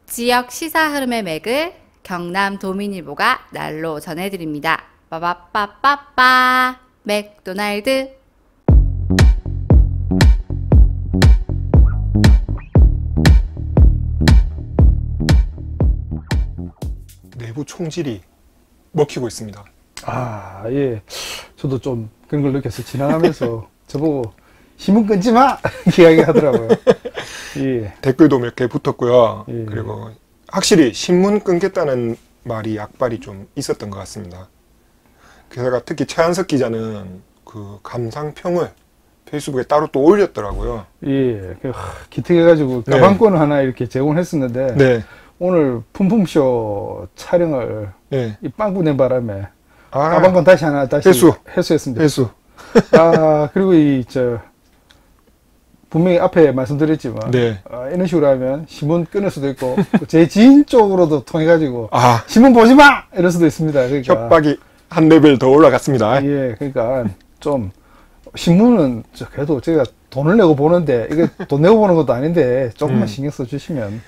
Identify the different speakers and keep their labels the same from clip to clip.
Speaker 1: 지역 시사 흐름의 맥을 경남 도민일보가 날로 전해드립니다. 빠바빠빠빠 맥도날드.
Speaker 2: 내부 총질이 먹히고 있습니다.
Speaker 3: 아, 예. 저도 좀 그런 걸 느껴서 지나가면서 저보고 신문 끊지 마! 이야기 하더라고요. 예.
Speaker 2: 댓글도 몇 개 붙었고요.
Speaker 3: 예.
Speaker 2: 그리고 확실히 신문 끊겠다는 말이 약발이 좀 있었던 것 같습니다. 게다가 특히 최한석 기자는 그 감상평을 페이스북에 따로 또 올렸더라고요.
Speaker 3: 예. 기특해가지고 가방권을 하나 이렇게 제공했었는데
Speaker 2: 네.
Speaker 3: 오늘 품품쇼 촬영을
Speaker 2: 네.
Speaker 3: 이 빵꾸 낸 바람에
Speaker 2: 아,
Speaker 3: 가방권 다시 해수했습니다.
Speaker 2: 회수.
Speaker 3: 아, 그리고 분명히 앞에 말씀드렸지만
Speaker 2: 네.
Speaker 3: 이런 식으로 하면 신문 끊을 수도 있고 제 지인 쪽으로도 통해가지고
Speaker 2: 아,
Speaker 3: 신문 보지 마! 이럴 수도 있습니다. 그러니까
Speaker 2: 협박이 한 레벨 더 올라갔습니다.
Speaker 3: 예, 그러니까 좀 신문은 그래도 제가 돈을 내고 보는데 이게 돈 내고 보는 것도 아닌데 조금만 신경 써주시면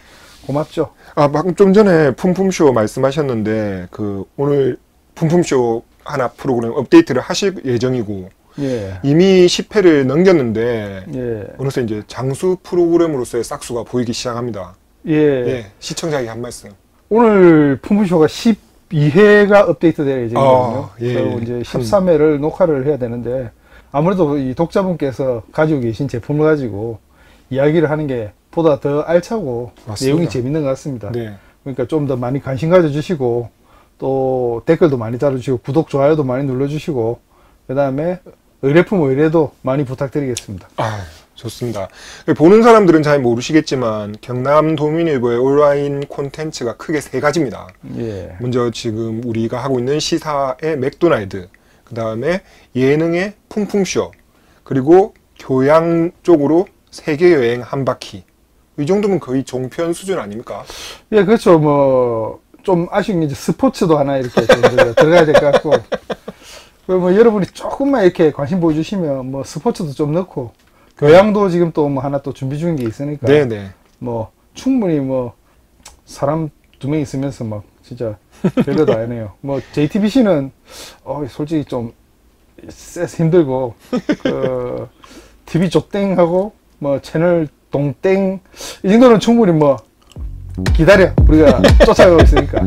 Speaker 3: 고맙죠.
Speaker 2: 아, 방금 좀 전에 품품쇼 말씀하셨는데 그 오늘 품품쇼 하나 프로그램 업데이트를 하실 예정이고
Speaker 3: 예,
Speaker 2: 이미 10회를 넘겼는데
Speaker 3: 예,
Speaker 2: 어느새 이제 장수 프로그램으로서의 싹수가 보이기 시작합니다.
Speaker 3: 예.
Speaker 2: 예, 시청자에게 한 말씀.
Speaker 3: 오늘 품품쇼가 12회가 업데이트될 예정이거든요.
Speaker 2: 예,
Speaker 3: 그리고 이제 13회를 녹화를 해야 되는데 아무래도 이 독자분께서 가지고 계신 제품을 가지고 이야기를 하는 게 보다 더 알차고
Speaker 2: 맞습니다.
Speaker 3: 내용이 재밌는 것 같습니다.
Speaker 2: 네.
Speaker 3: 그러니까 좀 더 많이 관심 가져주시고 또 댓글도 많이 달아주시고 구독, 좋아요도 많이 눌러주시고 그 다음에 의뢰품 의뢰도 많이 부탁드리겠습니다.
Speaker 2: 아, 좋습니다. 보는 사람들은 잘 모르시겠지만 경남 도민일보의 온라인 콘텐츠가 크게 세 가지입니다.
Speaker 3: 예.
Speaker 2: 먼저 지금 우리가 하고 있는 시사의 맥도날드, 그 다음에 예능의 품품쇼, 그리고 교양 쪽으로 세계여행 한 바퀴. 이 정도면 거의 종편 수준 아닙니까?
Speaker 3: 예, 그렇죠. 뭐 좀 아쉬운 게 이제 스포츠도 하나 이렇게 좀 들어가야 될 것 같고, 뭐 여러분이 조금만 이렇게 관심 보여주시면 뭐 스포츠도 좀 넣고 교양도 지금 또 뭐 하나 또 준비 중인 게 있으니까,
Speaker 2: 네네.
Speaker 3: 뭐 충분히 뭐 사람 2명 있으면서 막 진짜 별거 다 하네요. 뭐 JTBC는 솔직히 좀 세서 힘들고 그 TV 족땡하고 뭐 채널 동땡 이 정도는 충분히 뭐 기다려 우리가 쫓아가고 있으니까.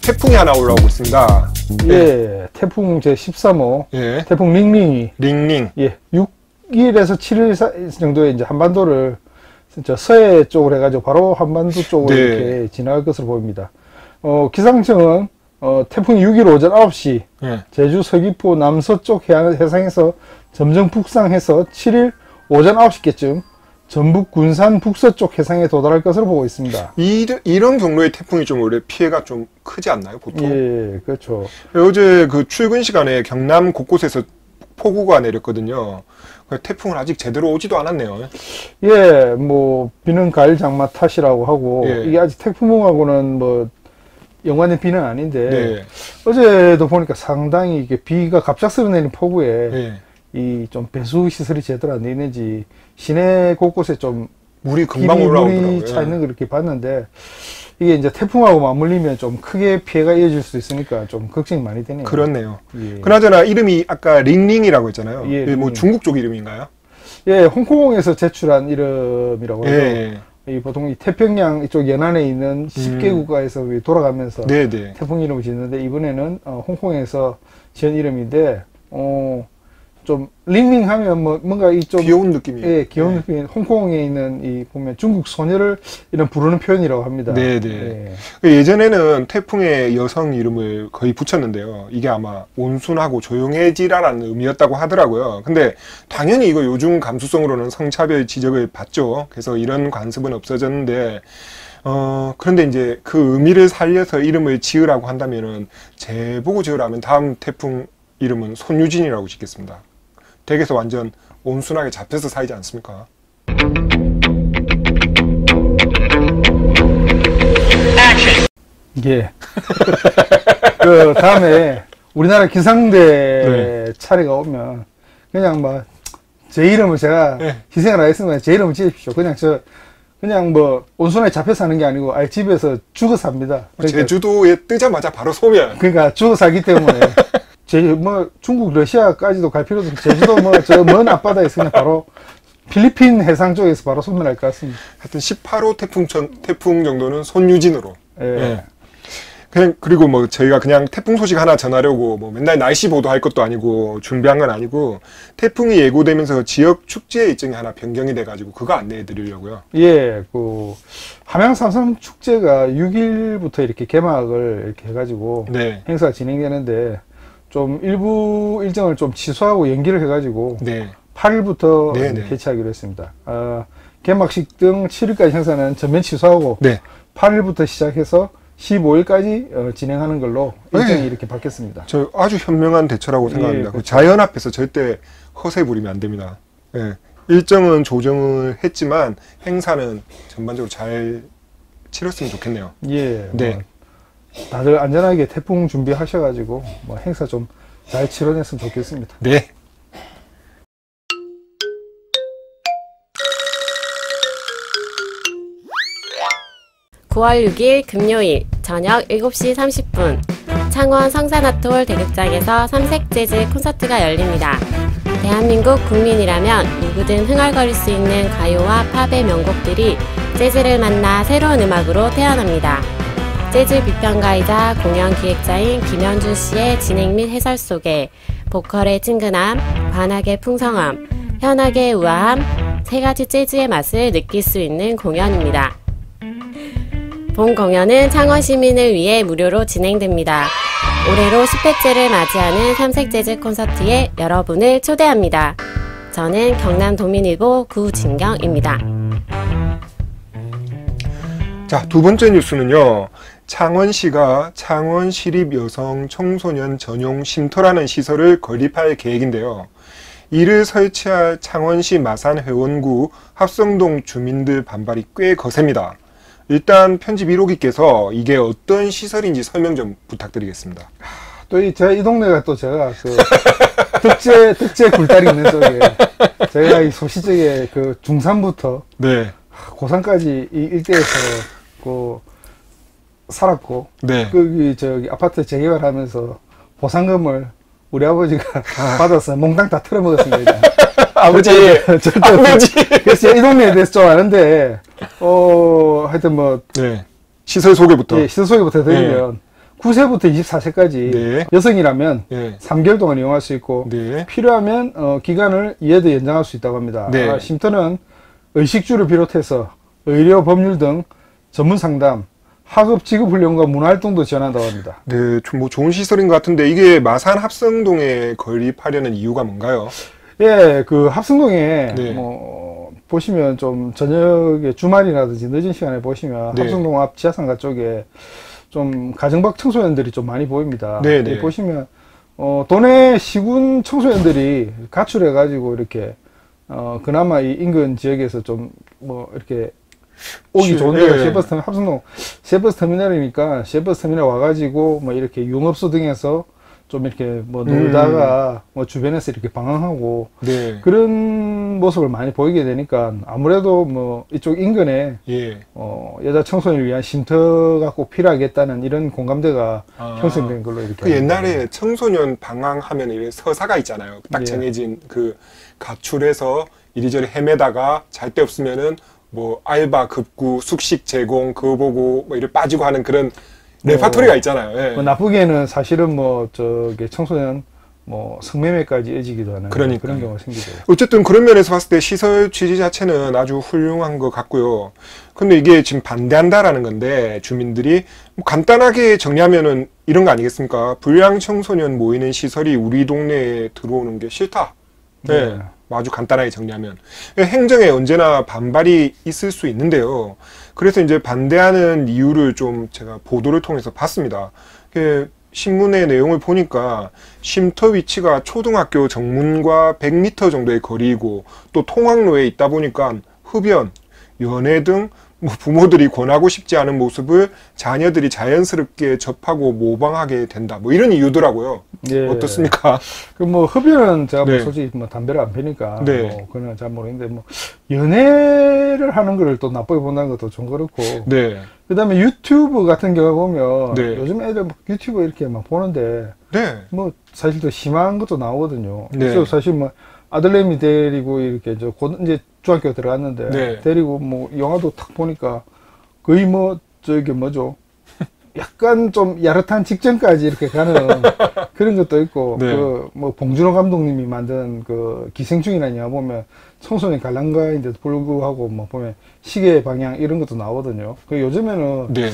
Speaker 2: 태풍이 하나 올라오고 있습니다.
Speaker 3: 예, 태풍 제 13호
Speaker 2: 예.
Speaker 3: 태풍 링링이
Speaker 2: 링링.
Speaker 3: 예 6일에서 7일 정도에 이제 한반도를 진짜 서해 쪽으로 해가지고 바로 한반도 쪽으로
Speaker 2: 네.
Speaker 3: 이렇게 지나갈 것으로 보입니다. 기상청은 태풍이 6일 오전 9시
Speaker 2: 예.
Speaker 3: 제주 서귀포 남서쪽 해상에서 점점 북상해서 7일 오전 9시께쯤 전북 군산 북서쪽 해상에 도달할 것으로 보고 있습니다.
Speaker 2: 이런 경로의 태풍이 좀 원래 피해가 좀 크지 않나요, 보통?
Speaker 3: 예, 그렇죠.
Speaker 2: 어제 그 출근 시간에 경남 곳곳에서 폭우가 내렸거든요. 태풍은 아직 제대로 오지도 않았네요.
Speaker 3: 예, 뭐 비는 가을 장마 탓이라고 하고
Speaker 2: 예.
Speaker 3: 이게 아직 태풍하고는 뭐 연관된 비는 아닌데
Speaker 2: 네.
Speaker 3: 어제도 보니까 상당히 이게 비가 갑작스레 내린 폭우에
Speaker 2: 예.
Speaker 3: 이 좀 배수 시설이 제대로 안 돼 있는지 시내 곳곳에 좀
Speaker 2: 물이 금방 올라오더라고요.
Speaker 3: 물이 차 있는 걸 이렇게 봤는데 이게 이제 태풍하고 맞물리면 좀 크게 피해가 이어질 수 있으니까 좀 걱정이 많이 되네요.
Speaker 2: 그렇네요.
Speaker 3: 예.
Speaker 2: 그나저나 이름이 아까 링링이라고 했잖아요.
Speaker 3: 예,
Speaker 2: 이게 뭐
Speaker 3: 링링.
Speaker 2: 중국 쪽 이름인가요?
Speaker 3: 예, 홍콩에서 제출한 이름이라고 해서
Speaker 2: 예.
Speaker 3: 이 보통 이 태평양 이쪽 연안에 있는 10개 국가에서 돌아가면서
Speaker 2: 네네.
Speaker 3: 태풍 이름을 짓는데 이번에는 홍콩에서 지은 이름인데 좀 링링 하면 뭐 뭔가 이 좀
Speaker 2: 귀여운 느낌이에요.
Speaker 3: 예, 귀여운 느낌. 홍콩에 있는 이 보면 중국 소녀를 이런 부르는 표현이라고 합니다.
Speaker 2: 네네.
Speaker 3: 예.
Speaker 2: 예전에는 태풍의 여성 이름을 거의 붙였는데요. 이게 아마 온순하고 조용해지라는 의미였다고 하더라고요. 근데 당연히 이거 요즘 감수성으로는 성차별 지적을 받죠. 그래서 이런 관습은 없어졌는데 그런데 이제 그 의미를 살려서 이름을 지으라고 한다면은 제보고 지으라면 다음 태풍 이름은 손유진이라고 짓겠습니다. 댁에서 완전 온순하게 잡혀서 살지 않습니까?
Speaker 3: 예. 그 다음에 우리나라 기상대
Speaker 2: 네.
Speaker 3: 차례가 오면 그냥 뭐 제 이름을 제가
Speaker 2: 네.
Speaker 3: 희생을 하겠습니다. 제 이름을 지으십시오. 그냥 뭐 온순하게 잡혀 사는 게 아니고 아예 집에서 죽어 삽니다. 그러니까,
Speaker 2: 제주도에 뜨자마자 바로 소면.
Speaker 3: 그러니까 죽어 살기 때문에 뭐 중국 러시아까지도 갈 필요도 없고 제주도 뭐 저 먼 앞바다에 있으면 바로 필리핀 해상 쪽에서 바로 소멸할 것 같습니다.
Speaker 2: 하여튼 18호 태풍 정도는 손유진으로.
Speaker 3: 예.
Speaker 2: 예. 그냥 그리고 뭐 저희가 그냥 태풍 소식 하나 전하려고 뭐 맨날 날씨 보도할 것도 아니고 준비한 건 아니고 태풍이 예고되면서 지역 축제 일정이 하나 변경이 돼가지고 그거 안내해 드리려고요.
Speaker 3: 예, 그 함양 삼삼 축제가 6일부터 이렇게 개막을 이렇게 해가지고
Speaker 2: 네.
Speaker 3: 행사가 진행되는데 좀 일부 일정을 좀 취소하고 연기를 해가지고
Speaker 2: 네.
Speaker 3: 8일부터
Speaker 2: 네네.
Speaker 3: 개최하기로 했습니다. 개막식 등 7일까지 행사는 전면 취소하고
Speaker 2: 네.
Speaker 3: 8일부터 시작해서 15일까지 진행하는 걸로 일정이
Speaker 2: 네.
Speaker 3: 이렇게 바뀌었습니다.
Speaker 2: 저 아주 현명한 대처라고 생각합니다.
Speaker 3: 예,
Speaker 2: 그
Speaker 3: 그렇죠.
Speaker 2: 자연 앞에서 절대 허세 부리면 안 됩니다. 예. 일정은 조정을 했지만 행사는 전반적으로 잘 치렀으면 좋겠네요.
Speaker 3: 예,
Speaker 2: 네.
Speaker 3: 뭐 다들 안전하게 태풍 준비하셔가지고 뭐 행사 좀 잘 치러냈으면 좋겠습니다.
Speaker 2: 네.
Speaker 4: (9월 6일) 금요일 저녁 7시 30분 창원 성산아톨 대극장에서 삼색재즈 콘서트가 열립니다. 대한민국 국민이라면 누구든 흥얼거릴 수 있는 가요와 팝의 명곡들이 재즈를 만나 새로운 음악으로 태어납니다. 재즈 비평가이자 공연 기획자인 김현준 씨의 진행 및 해설 속에 보컬의 친근함, 관악의 풍성함, 현악의 우아함, 세 가지 재즈의 맛을 느낄 수 있는 공연입니다. 본 공연은 창원 시민을 위해 무료로 진행됩니다. 올해로 10회째를 맞이하는 삼색재즈 콘서트에 여러분을 초대합니다. 저는 경남도민일보 구진경입니다.
Speaker 2: 자, 두 번째 뉴스는요. 창원시가 창원시립여성 청소년 전용 쉼터라는 시설을 건립할 계획인데요. 이를 설치할 창원시 마산회원구 합성동 주민들 반발이 꽤 거셉니다. 일단 편집 1호기께서 이게 어떤 시설인지 설명 좀 부탁드리겠습니다.
Speaker 3: 또 제가 이 동네가 또 제가 그 득제 굴다리 있는 쪽에 제가 이 소시적에 그 중3부터
Speaker 2: 네.
Speaker 3: 고3까지 이 일대에서 그 살았고
Speaker 2: 네.
Speaker 3: 거기 저기 아파트 재개발하면서 보상금을 우리 아버지가 받아서 몽땅 다 털어먹었습니다.
Speaker 2: 아버지!
Speaker 3: 절대
Speaker 2: 아버지!
Speaker 3: 그래서 이 동네에 대해서 좀 아는데 하여튼 뭐
Speaker 2: 네. 시설 소개부터.
Speaker 3: 예, 시설 소개부터 드리면 9세부터 24세까지
Speaker 2: 네.
Speaker 3: 여성이라면
Speaker 2: 네.
Speaker 3: 3개월 동안 이용할 수 있고
Speaker 2: 네.
Speaker 3: 필요하면 기간을 이해도 연장할 수 있다고 합니다.
Speaker 2: 네.
Speaker 3: 쉼터는 의식주를 비롯해서 의료, 법률 등 전문 상담, 학업, 직업 훈련과 문화활동도 지원한다고 합니다.
Speaker 2: 네, 뭐 좋은 시설인 것 같은데 이게 마산 합성동에 건립하려는 이유가 뭔가요?
Speaker 3: 예, 그 합성동에
Speaker 2: 네.
Speaker 3: 뭐 보시면 좀 저녁에 주말이라든지 늦은 시간에 보시면
Speaker 2: 네.
Speaker 3: 합성동 앞 지하상가 쪽에 좀 가정박 청소년들이 좀 많이 보입니다.
Speaker 2: 네, 네.
Speaker 3: 보시면 도내 시군 청소년들이 가출해 가지고 이렇게 그나마 이 인근 지역에서 좀 뭐 이렇게 오기 좋은 데가
Speaker 2: 예.
Speaker 3: 시외버스 터미널, 합성동 시외버스 터미널이니까 시외버스 터미널 와가지고 뭐 이렇게 융업소 등에서 좀 이렇게 뭐 놀다가 뭐 주변에서 이렇게 방황하고
Speaker 2: 네.
Speaker 3: 그런 모습을 많이 보이게 되니까 아무래도 뭐 이쪽 인근에
Speaker 2: 예.
Speaker 3: 여자 청소년을 위한 쉼터가 꼭 필요하겠다는 이런 공감대가
Speaker 2: 아.
Speaker 3: 형성된 걸로 이렇게
Speaker 2: 그 옛날에 청소년 방황하면 이런 서사가 있잖아요. 딱
Speaker 3: 예.
Speaker 2: 정해진 그 가출해서 이리저리 헤매다가 잘 데 없으면은 뭐 알바, 급구, 숙식 제공 그거 보고 뭐 이를 빠지고 하는 그런 레파토리가 있잖아요. 예.
Speaker 3: 뭐 나쁘게는 사실은 뭐 저기 청소년 뭐 성매매까지 이어지기도 하는
Speaker 2: 그러니까요.
Speaker 3: 그런 경우가 생기죠.
Speaker 2: 어쨌든 그런 면에서 봤을 때 시설 취지 자체는 아주 훌륭한 것 같고요. 근데 이게 지금 반대한다라는 건데 주민들이 뭐 간단하게 정리하면은 이런 거 아니겠습니까? 불량 청소년 모이는 시설이 우리 동네에 들어오는 게 싫다. 네.
Speaker 3: 네.
Speaker 2: 아주 간단하게 정리하면 행정에 언제나 반발이 있을 수 있는데요. 그래서 이제 반대하는 이유를 좀 제가 보도를 통해서 봤습니다. 신문의 내용을 보니까 쉼터 위치가 초등학교 정문과 100m 정도의 거리이고 또 통학로에 있다 보니까 흡연, 연애 등 뭐 부모들이 권하고 싶지 않은 모습을 자녀들이 자연스럽게 접하고 모방하게 된다. 뭐 이런 이유더라고요.
Speaker 3: 예.
Speaker 2: 어떻습니까?
Speaker 3: 그 뭐 흡연은 제가 뭐
Speaker 2: 네.
Speaker 3: 솔직히 뭐 담배를 안 피니까
Speaker 2: 네.
Speaker 3: 뭐 그건 잘 모르겠는데 뭐 연애를 하는 거를 또 나쁘게 본다는 것도 좀 그렇고
Speaker 2: 네.
Speaker 3: 그다음에 유튜브 같은 경우 보면
Speaker 2: 네.
Speaker 3: 요즘 애들 막 유튜브 이렇게 막 보는데
Speaker 2: 네.
Speaker 3: 뭐 사실 더 심한 것도 나오거든요.
Speaker 2: 네.
Speaker 3: 그래서 사실 뭐 아들내미 데리고 이렇게 곧 이제 중학교 들어갔는데
Speaker 2: 네.
Speaker 3: 데리고 뭐 영화도 탁 보니까 거의 뭐 저기 뭐죠? 약간 좀 야릇한 직전까지 이렇게 가는 그런 것도 있고
Speaker 2: 네.
Speaker 3: 그 뭐 봉준호 감독님이 만든 그 기생충이라는 영화 보면 청소년 관람가인데도 불구하고 뭐 보면 시계 방향 이런 것도 나오거든요. 그 요즘에는
Speaker 2: 네.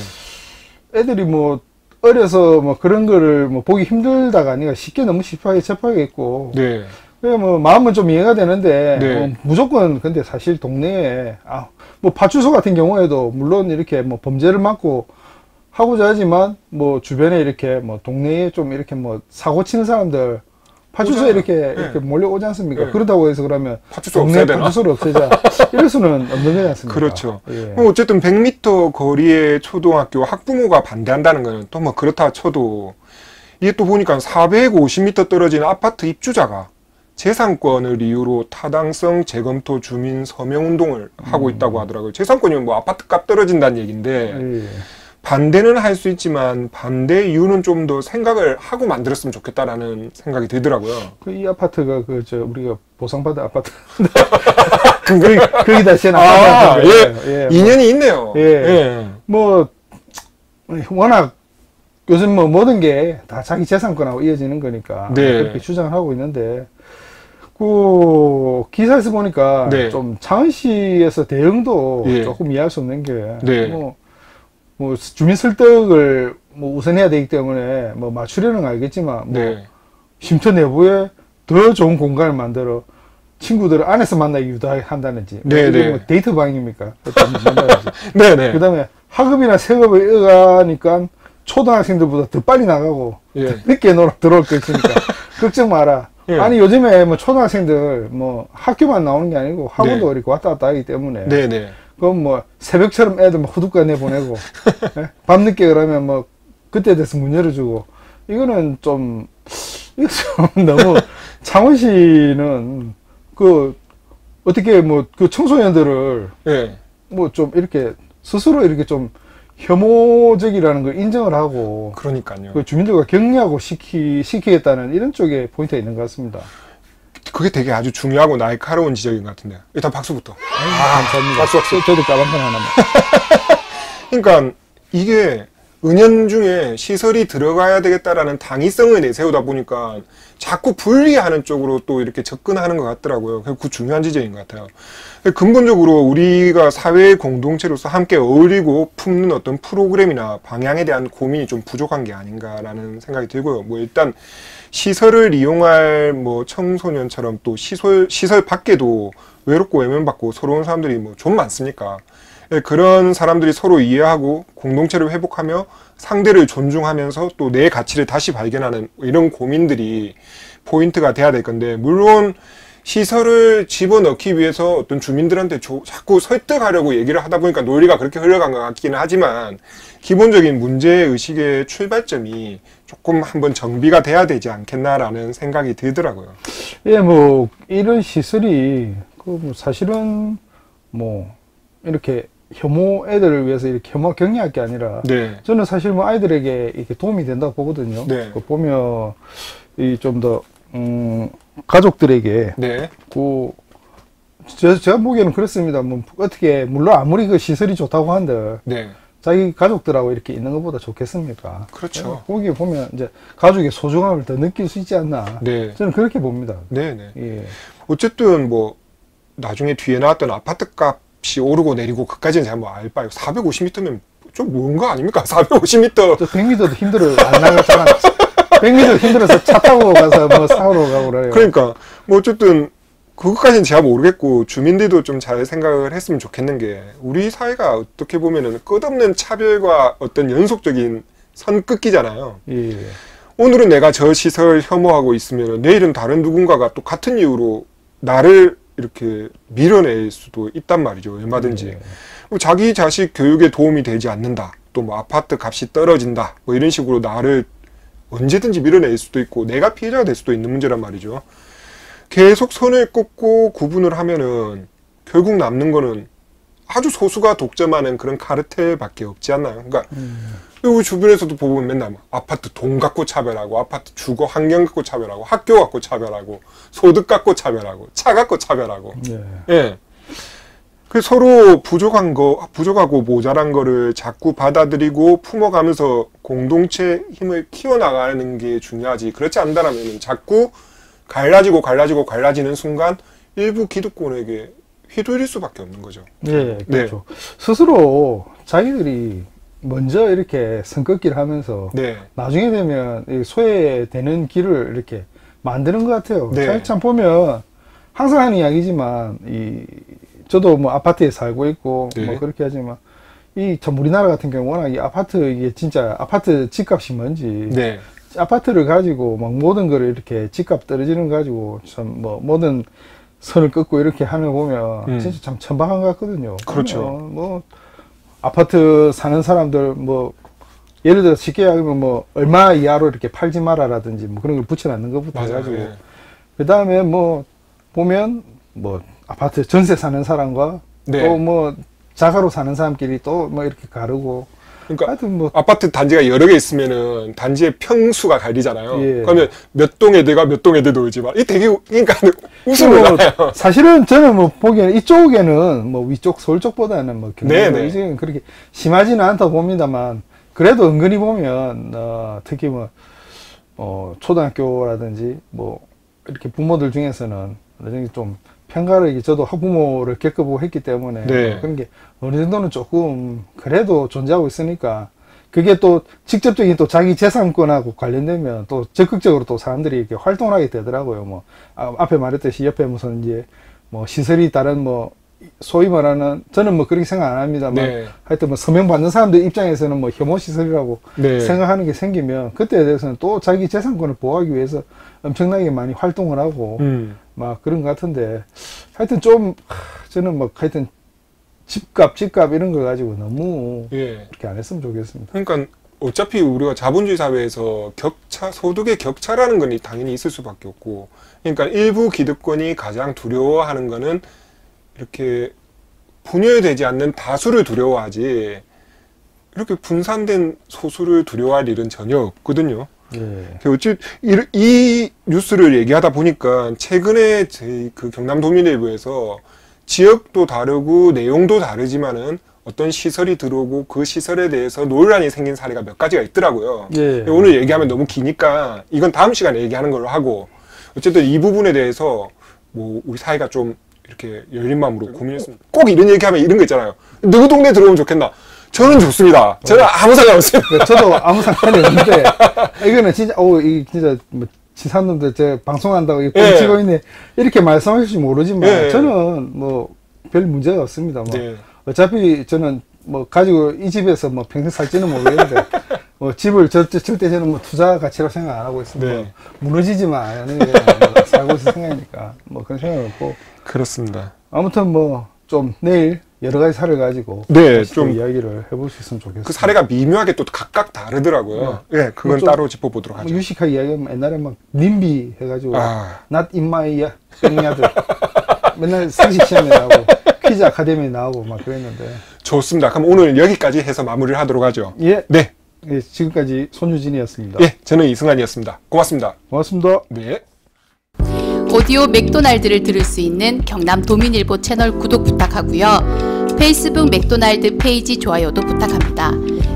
Speaker 3: 애들이 뭐 어려서 뭐 그런 거를 뭐 보기 힘들다가 아니라 쉽게 너무 쉽게 접하게 있고
Speaker 2: 네.
Speaker 3: 그래 뭐 마음은 좀 이해가 되는데
Speaker 2: 네.
Speaker 3: 뭐 무조건 근데 사실 동네에 뭐 파출소 같은 경우에도 물론 이렇게 뭐 범죄를 막고 하고자 하지만 뭐 주변에 이렇게 뭐 동네에 좀 이렇게 뭐 사고 치는 사람들 파출소에
Speaker 2: 오잖아요.
Speaker 3: 이렇게 몰려오지 않습니까?
Speaker 2: 네.
Speaker 3: 그렇다고 해서 그러면
Speaker 2: 파출소
Speaker 3: 동네
Speaker 2: 없애야 되나?
Speaker 3: 파출소를 없애자 이럴 수는 없는 거지 않습니까?
Speaker 2: 그렇죠.
Speaker 3: 예.
Speaker 2: 어쨌든 100m 거리의 초등학교 학부모가 반대한다는 건 또 뭐 그렇다 쳐도 이게 또 보니까 450m 떨어진 아파트 입주자가 재산권을 이유로 타당성 재검토 주민 서명 운동을 하고 있다고 하더라고요. 재산권이면 뭐 아파트 값 떨어진다는 얘기인데
Speaker 3: 예.
Speaker 2: 반대는 할 수 있지만 반대 이유는 좀 더 생각을 하고 만들었으면 좋겠다라는 생각이 들더라고요.
Speaker 3: 이 아파트가 우리가 보상받은 아파트 거기다 지은
Speaker 2: 아,
Speaker 3: 아파트
Speaker 2: 예. 인연이 있네요.
Speaker 3: 예. 뭐 워낙 요즘 뭐 모든 게 다 자기 재산권하고 이어지는 거니까
Speaker 2: 네.
Speaker 3: 그렇게 주장을 하고 있는데 그 기사에서 보니까
Speaker 2: 네.
Speaker 3: 좀 창원시에서 대응도
Speaker 2: 예.
Speaker 3: 조금 이해할 수 없는 게
Speaker 2: 네.
Speaker 3: 뭐 주민 설득을 뭐 우선해야 되기 때문에 뭐 맞추려는 건 알겠지만 뭐
Speaker 2: 네.
Speaker 3: 쉼터 내부에 더 좋은 공간을 만들어 친구들을 안에서 만나게 유도한다는지
Speaker 2: 네,
Speaker 3: 이게
Speaker 2: 네.
Speaker 3: 뭐 데이트 방입니까?
Speaker 2: 네네.
Speaker 3: 그다음에 학업이나 생업을 이어가니까 초등학생들보다 더 빨리 나가고
Speaker 2: 예.
Speaker 3: 늦게 들어올 것이니까 걱정 마라.
Speaker 2: 예.
Speaker 3: 아니 요즘에 뭐 초등학생들 뭐 학교만 나오는 게 아니고 학원도 이렇게 왔다 갔다 하기 때문에
Speaker 2: 네네.
Speaker 3: 그럼 뭐 새벽처럼 애들 막 후두까 내보내고 예? 밤늦게 그러면 뭐 그때 돼서 문 열어주고 이거는 좀 이거 좀 너무 창원시는 그 어떻게 뭐 그 청소년들을
Speaker 2: 예.
Speaker 3: 뭐 좀 이렇게 스스로 이렇게 좀 혐오적이라는 걸 인정을 하고
Speaker 2: 그러니까요.
Speaker 3: 그 주민들과 격려하고 시키겠다는 이런 쪽에 포인트가 있는 것 같습니다.
Speaker 2: 그게 되게 아주 중요하고 날카로운 지적인 것 같은데. 일단 박수부터.
Speaker 3: 감사합니다.
Speaker 2: 박수.
Speaker 3: 저도 까방판 하나만.
Speaker 2: 그러니까 이게 은연중에 시설이 들어가야 되겠다라는 당위성을 내세우다 보니까 자꾸 분리하는 쪽으로 또 이렇게 접근하는 것 같더라고요. 그 중요한 지적인 것 같아요. 근본적으로 우리가 사회의 공동체로서 함께 어울리고 품는 어떤 프로그램이나 방향에 대한 고민이 좀 부족한 게 아닌가라는 생각이 들고요. 뭐 일단 시설을 이용할 뭐 청소년처럼 또 시설 밖에도 외롭고 외면받고 서러운 사람들이 뭐 좀 많습니까? 그런 사람들이 서로 이해하고 공동체를 회복하며 상대를 존중하면서 또 내 가치를 다시 발견하는 이런 고민들이 포인트가 돼야 될 건데, 물론 시설을 집어넣기 위해서 어떤 주민들한테 자꾸 설득하려고 얘기를 하다 보니까 논리가 그렇게 흘러간 것 같기는 하지만 기본적인 문제의식의 출발점이 조금 한번 정비가 돼야 되지 않겠나라는 생각이 들더라고요.
Speaker 3: 예, 뭐 이런 시설이 뭐 사실은 뭐 이렇게 혐오 애들을 위해서 이렇게 혐오 격려할 게 아니라
Speaker 2: 네.
Speaker 3: 저는 사실 뭐 아이들에게 이렇게 도움이 된다고 보거든요.
Speaker 2: 네.
Speaker 3: 그 보면 이 좀 더 가족들에게
Speaker 2: 네.
Speaker 3: 제가 보기에는 그렇습니다. 뭐 어떻게 물론 아무리 그 시설이 좋다고 한들
Speaker 2: 네.
Speaker 3: 자기 가족들하고 이렇게 있는 것보다 좋겠습니까?
Speaker 2: 그렇죠.
Speaker 3: 거기에 보면 이제 가족의 소중함을 더 느낄 수 있지 않나.
Speaker 2: 네.
Speaker 3: 저는 그렇게 봅니다.
Speaker 2: 네. 네.
Speaker 3: 예.
Speaker 2: 어쨌든 뭐 나중에 뒤에 나왔던 아파트 값이 오르고 내리고 그까지는 제가 뭐 알 바요. 450m면 좀 뭔 거 아닙니까? 450m.
Speaker 3: 저 100m도 힘들어 안 나가잖아. 100m 힘들어서 차 타고 가서 뭐 사우러 가고 그래요.
Speaker 2: 그러니까 뭐 어쨌든 그것까지는 제가 모르겠고 주민들도 좀 잘 생각을 했으면 좋겠는 게, 우리 사회가 어떻게 보면은 끝없는 차별과 어떤 연속적인 선긋기잖아요.
Speaker 3: 예.
Speaker 2: 오늘은 내가 저 시설 혐오하고 있으면 내일은 다른 누군가가 또 같은 이유로 나를 이렇게 밀어낼 수도 있단 말이죠. 얼마든지.
Speaker 3: 네.
Speaker 2: 자기 자식 교육에 도움이 되지 않는다. 또 뭐 아파트 값이 떨어진다. 뭐 이런 식으로 나를 언제든지 밀어낼 수도 있고 내가 피해자가 될 수도 있는 문제란 말이죠. 계속 선을 긋고 구분을 하면은 결국 남는 거는 아주 소수가 독점하는 그런 카르텔밖에 없지 않나요? 그러니까 우리 주변에서도 보면 맨날 아파트 돈 갖고 차별하고, 아파트 주거 환경 갖고 차별하고, 학교 갖고 차별하고, 소득 갖고 차별하고, 차 갖고 차별하고.
Speaker 3: 네.
Speaker 2: 예. 그 서로 부족하고 모자란 거를 자꾸 받아들이고 품어가면서 공동체 힘을 키워나가는 게 중요하지. 그렇지 않다면 자꾸 갈라지는 순간 일부 기득권에게 휘둘릴 수밖에 없는 거죠.
Speaker 3: 네, 그렇죠. 네. 스스로 자기들이 먼저 이렇게 선긋기를 하면서
Speaker 2: 네.
Speaker 3: 나중에 되면 소외되는 길을 이렇게 만드는 것 같아요.
Speaker 2: 네.
Speaker 3: 참 보면 항상 하는 이야기지만 저도 뭐 아파트에 살고 있고
Speaker 2: 네.
Speaker 3: 뭐 그렇게 하지만 참 우리나라 같은 경우 워낙 이 아파트 이게 진짜 아파트 집값이 뭔지
Speaker 2: 네.
Speaker 3: 아파트를 가지고 막 모든 거를 이렇게 집값 떨어지는 거 가지고 참 뭐 모든 선을 긋고 이렇게 하는 거 보면 진짜 참 천박한 것 같거든요.
Speaker 2: 그렇죠.
Speaker 3: 뭐 아파트 사는 사람들 뭐 예를 들어 쉽게 하면 뭐 얼마 이하로 이렇게 팔지 마라라든지 뭐 그런 걸 붙여놨는 것부터 해가지고
Speaker 2: 예.
Speaker 3: 그 다음에 뭐 보면 뭐 아파트 전세 사는 사람과
Speaker 2: 네.
Speaker 3: 또 뭐 자가로 사는 사람끼리 또 뭐 이렇게 가르고
Speaker 2: 그러니까
Speaker 3: 하여튼 뭐
Speaker 2: 아파트 단지가 여러 개 있으면은 단지의 평수가 갈리잖아요.
Speaker 3: 예.
Speaker 2: 그러면 몇 동 애들과 몇 동 애들 놀지만 이 되게 그러니까 웃음을 나요.
Speaker 3: 사실은 저는 뭐 보기에는 이쪽에는 뭐 위쪽 서울 쪽보다는 뭐 경기도 이쪽은 그렇게 심하지는 않다 봅니다만 그래도 은근히 보면 특히 뭐 초등학교라든지 뭐 이렇게 부모들 중에서는 좀 평가를 저도 학부모를 겪어보고 했기 때문에
Speaker 2: 네.
Speaker 3: 그런 게 어느 정도는 조금 그래도 존재하고 있으니까 그게 또 직접적인 또 자기 재산권하고 관련되면 또 적극적으로 또 사람들이 이렇게 활동을 하게 되더라고요. 뭐 앞에 말했듯이 옆에 무슨 이제 뭐 시설이 다른 뭐 소위 말하는 저는 뭐 그렇게 생각 안 합니다만
Speaker 2: 네.
Speaker 3: 하여튼 뭐 서명 받는 사람들 입장에서는 뭐 혐오 시설이라고
Speaker 2: 네.
Speaker 3: 생각하는 게 생기면 그때에 대해서는 또 자기 재산권을 보호하기 위해서 엄청나게 많이 활동을 하고 막 그런 것 같은데 하여튼 좀 저는 뭐 하여튼 집값 이런 걸 가지고 너무
Speaker 2: 예.
Speaker 3: 그렇게 안 했으면 좋겠습니다.
Speaker 2: 그러니까 어차피 우리가 자본주의 사회에서 소득의 격차라는 건 당연히 있을 수밖에 없고, 그러니까 일부 기득권이 가장 두려워하는 거는 이렇게 분열되지 않는 다수를 두려워하지 이렇게 분산된 소수를 두려워할 일은 전혀 없거든요.
Speaker 3: 예.
Speaker 2: 어찌 이 뉴스를 얘기하다 보니까 최근에 저희 그 경남도민일보에서 지역도 다르고 내용도 다르지만은 어떤 시설이 들어오고 그 시설에 대해서 논란이 생긴 사례가 몇 가지가 있더라고요.
Speaker 3: 예.
Speaker 2: 오늘 얘기하면 너무 기니까 이건 다음 시간에 얘기하는 걸로 하고, 어쨌든 이 부분에 대해서 뭐 우리 사회가 좀 이렇게 열린 마음으로 고민했습니다. 꼭 이런 얘기하면 이런 거 있잖아요. 누구 동네 들어오면 좋겠나? 저는 좋습니다. 저는 아무 상관 없습니다.
Speaker 3: 저도 아무 상관이 없는데 이거는 진짜 이 진짜 뭐 지산놈들 제 방송한다고 뻥치고 있네 이렇게 말씀하실지 모르지만 저는 뭐 별 문제가 없습니다. 뭐 어차피 저는 뭐 가지고 이 집에서 뭐 평생 살지는 모르겠는데 뭐 집을 절대 저는 뭐 투자 가치로 생각 안 하고 있습니다. 뭐 무너지지만 않는 게 뭐 살고 있을 생각이니까 뭐 그런 생각 없고.
Speaker 2: 그렇습니다.
Speaker 3: 아무튼 뭐 좀 내일 여러 가지 사례를 가지고 좀 이야기를 해볼 수 있으면 좋겠습니다.
Speaker 2: 그 사례가 미묘하게 또 각각 다르더라고요. 예, 그건 따로 짚어보도록 하죠.
Speaker 3: 뭐 유식하게 이야기하면 옛날에 막 님비 해가지고 not in my backyard 맨날 상식 시험에 나오고 퀴즈 아카데미에 나오고 막 그랬는데.
Speaker 2: 좋습니다. 그럼 오늘 여기까지 해서 마무리를 하도록 하죠.
Speaker 3: 예.
Speaker 2: 네.
Speaker 3: 예, 지금까지 손유진이었습니다.
Speaker 2: 예, 저는 이승환이었습니다. 고맙습니다.
Speaker 3: 고맙습니다.
Speaker 2: 네.
Speaker 1: 오디오 맥도날드를 들을 수 있는 경남 도민일보 채널 구독 부탁하고요. 페이스북 맥도날드 페이지 좋아요도 부탁합니다.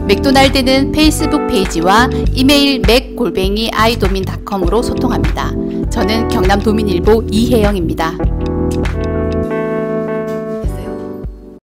Speaker 1: 맥도날드는 페이스북 페이지와 이메일 mac@idomin.com으로 소통합니다. 저는 경남 도민일보 이혜영입니다.